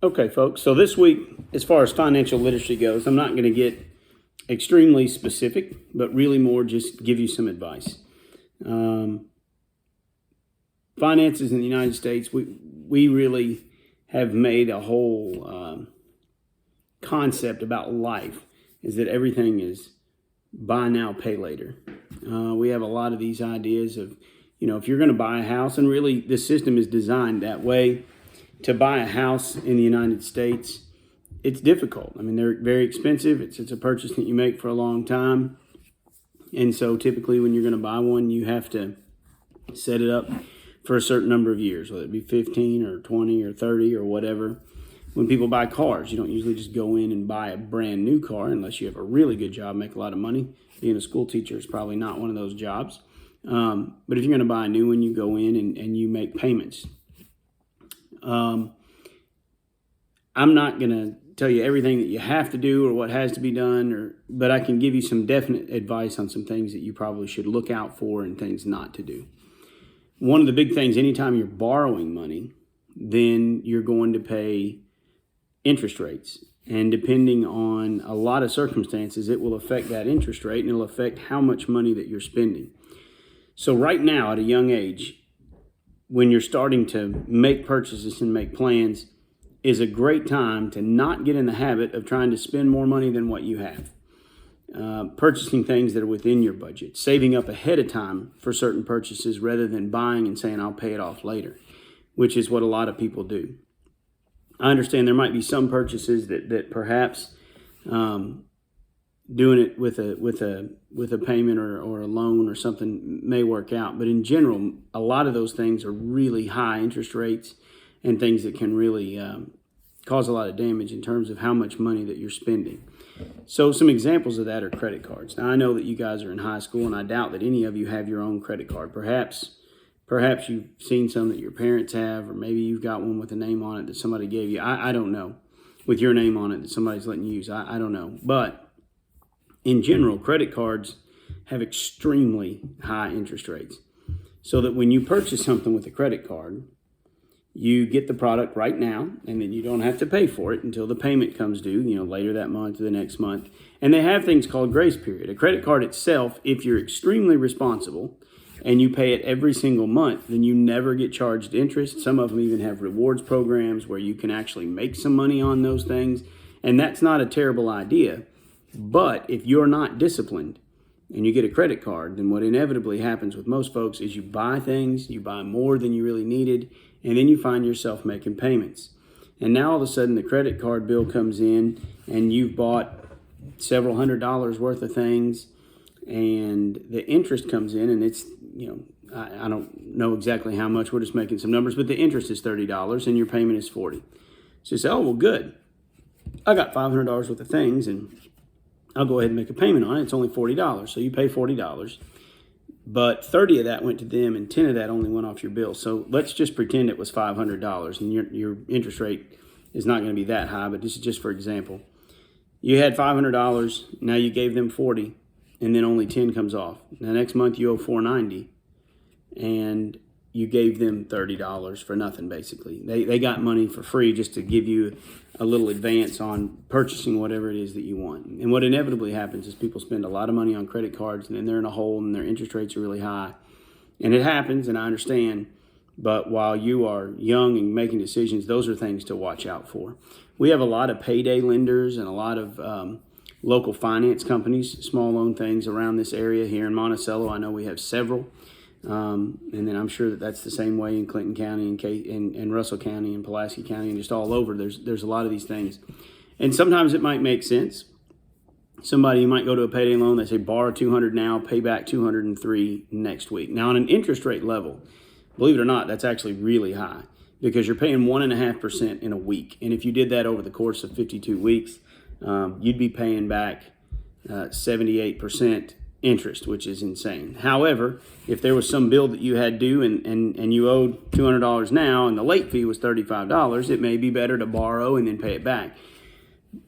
Okay, folks. So this week, as far as financial literacy goes, I'm not going to get extremely specific, but really more just give you some advice. Finances in the United States, we really have made a whole concept about life is that everything is buy now, pay later. We have a lot of these ideas of, if you're going to buy a house, and really the system is designed that way. To buy a house in the United States, it's difficult. I mean, they're very expensive. It's a purchase that you make for a long time. And so typically when you're going to buy one, you have to set it up for a certain number of years, whether it be 15 or 20 or 30 or whatever. When people buy cars, you don't usually just go in and buy a brand new car unless you have a really good job, make a lot of money. Being a school teacher is probably not one of those jobs. But if you're going to buy a new one, you go in and you make payments. I'm not going to tell you everything that you have to do or what has to be done, but I can give you some definite advice on some things that you probably should look out for and things not to do. One of the big things, anytime you're borrowing money, then you're going to pay interest rates. And depending on a lot of circumstances, it will affect that interest rate and it'll affect how much money that you're spending. So right now, at a young age, when you're starting to make purchases and make plans, is a great time to not get in the habit of trying to spend more money than what you have. Purchasing things that are within your budget, saving up ahead of time for certain purchases rather than buying and saying, I'll pay it off later, which is what a lot of people do. I understand there might be some purchases that perhaps doing it with a payment or a loan or something may work out. But in general, a lot of those things are really high interest rates and things that can really cause a lot of damage in terms of how much money that you're spending. So some examples of that are credit cards. Now, I know that you guys are in high school, and I doubt that any of you have your own credit card. Perhaps you've seen some that your parents have, or maybe you've got one with a name on it that somebody gave you. I don't know. With your name on it that somebody's letting you use. I don't know. But in general, credit cards have extremely high interest rates. So that when you purchase something with a credit card, you get the product right now, and then you don't have to pay for it until the payment comes due, later that month or the next month. And they have things called grace period. A credit card itself, if you're extremely responsible and you pay it every single month, then you never get charged interest. Some of them even have rewards programs where you can actually make some money on those things. And that's not a terrible idea. But if you're not disciplined and you get a credit card, then what inevitably happens with most folks is you buy things, you buy more than you really needed, and then you find yourself making payments. And now all of a sudden the credit card bill comes in and you've bought several $100s worth of things, and the interest comes in, and it's, I don't know exactly how much, we're just making some numbers, but the interest is $30 and your payment is $40. So you say, oh, well, good. I got $500 worth of things and I'll go ahead and make a payment on it. It's only $40. So you pay $40, but 30 of that went to them and 10 of that only went off your bill. So let's just pretend it was $500 and your interest rate is not going to be that high, but this is just for example. You had $500, now you gave them 40, and then only 10 comes off. Now next month you owe $490, and you gave them $30 for nothing, basically. They got money for free just to give you a little advance on purchasing whatever it is that you want. And what inevitably happens is people spend a lot of money on credit cards, and then they're in a hole and their interest rates are really high. And it happens, and I understand, but while you are young and making decisions, those are things to watch out for. We have a lot of payday lenders and a lot of local finance companies, small loan things around this area here in Monticello. I know we have several. And then I'm sure that that's the same way in Clinton County and Russell County and Pulaski County and just all over. There's a lot of these things. And sometimes it might make sense. You might go to a payday loan, they say borrow $200 now, pay back $203 next week. Now on an interest rate level, believe it or not, that's actually really high because you're paying 1.5% in a week. And if you did that over the course of 52 weeks, you'd be paying back 78% interest, which is insane. However, if there was some bill that you had due and you owed $200 now and the late fee was $35, it may be better to borrow and then pay it back.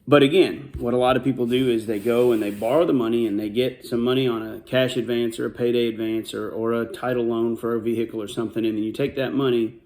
But again, what a lot of people do is they go and they borrow the money and they get some money on a cash advance or a payday advance or a title loan for a vehicle or something, and then you take that money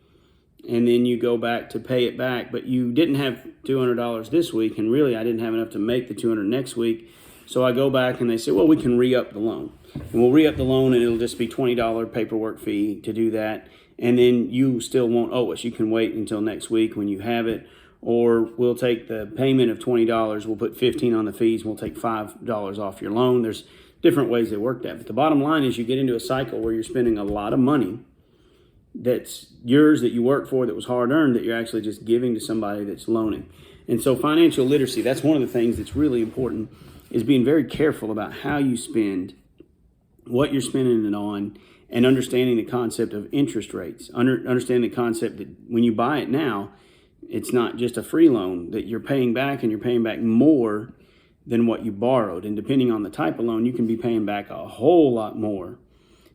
and then you go back to pay it back, but you didn't have $200 this week, and really I didn't have enough to make the $200 next week. So I go back and they say, well, we can re-up the loan. And we'll re-up the loan, and it'll just be $20 paperwork fee to do that. And then you still won't owe us. You can wait until next week when you have it. Or we'll take the payment of $20, we'll put $15 on the fees, and we'll take $5 off your loan. There's different ways they work that. But the bottom line is you get into a cycle where you're spending a lot of money that's yours, that you work for, that was hard earned, that you're actually just giving to somebody that's loaning. And so financial literacy, that's one of the things that's really important, is being very careful about how you spend, what you're spending it on, and understanding the concept of interest rates. Understanding the concept that when you buy it now, it's not just a free loan, that you're paying back, and you're paying back more than what you borrowed. And depending on the type of loan, you can be paying back a whole lot more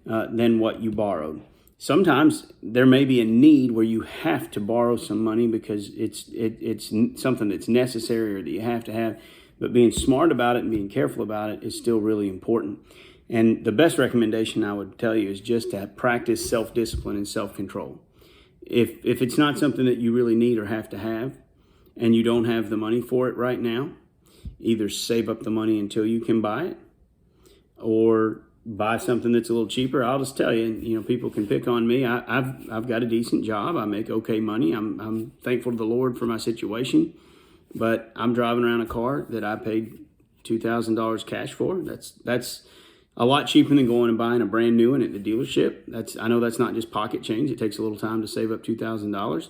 than what you borrowed. Sometimes there may be a need where you have to borrow some money because it's something that's necessary or that you have to have. But being smart about it and being careful about it is still really important. And the best recommendation I would tell you is just to practice self-discipline and self-control. If it's not something that you really need or have to have, and you don't have the money for it right now, either save up the money until you can buy it, or buy something that's a little cheaper. I'll just tell you, people can pick on me. I've got a decent job. I make okay money. I'm thankful to the Lord for my situation, but I'm driving around a car that I paid $2,000 cash for. That's a lot cheaper than going and buying a brand new one at the dealership. I know that's not just pocket change. It takes a little time to save up $2,000,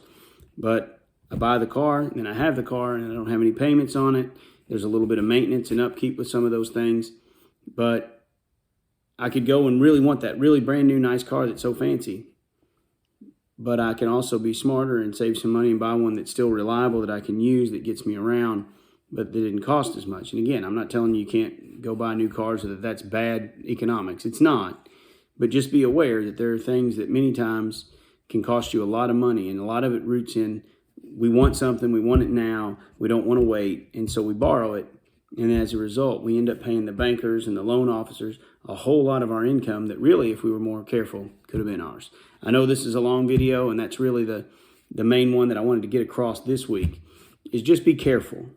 but I buy the car, and then I have the car, and I don't have any payments on it. There's a little bit of maintenance and upkeep with some of those things, but I could go and really want that really brand new nice car that's so fancy, but I can also be smarter and save some money and buy one that's still reliable, that I can use, that gets me around, but that didn't cost as much. And again, I'm not telling you can't go buy new cars or that that's bad economics. It's not. But just be aware that there are things that many times can cost you a lot of money, and a lot of it roots in we want something, we want it now, we don't want to wait, and so we borrow it. And as a result, we end up paying the bankers and the loan officers a whole lot of our income that really, if we were more careful, could have been ours. I know this is a long video, and that's really the main one that I wanted to get across this week, is just be careful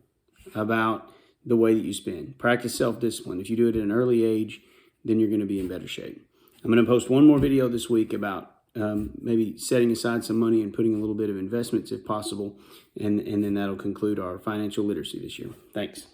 about the way that you spend. Practice self-discipline. If you do it at an early age, then you're going to be in better shape. I'm going to post one more video this week about maybe setting aside some money and putting a little bit of investments if possible, and then that'll conclude our financial literacy this year. Thanks.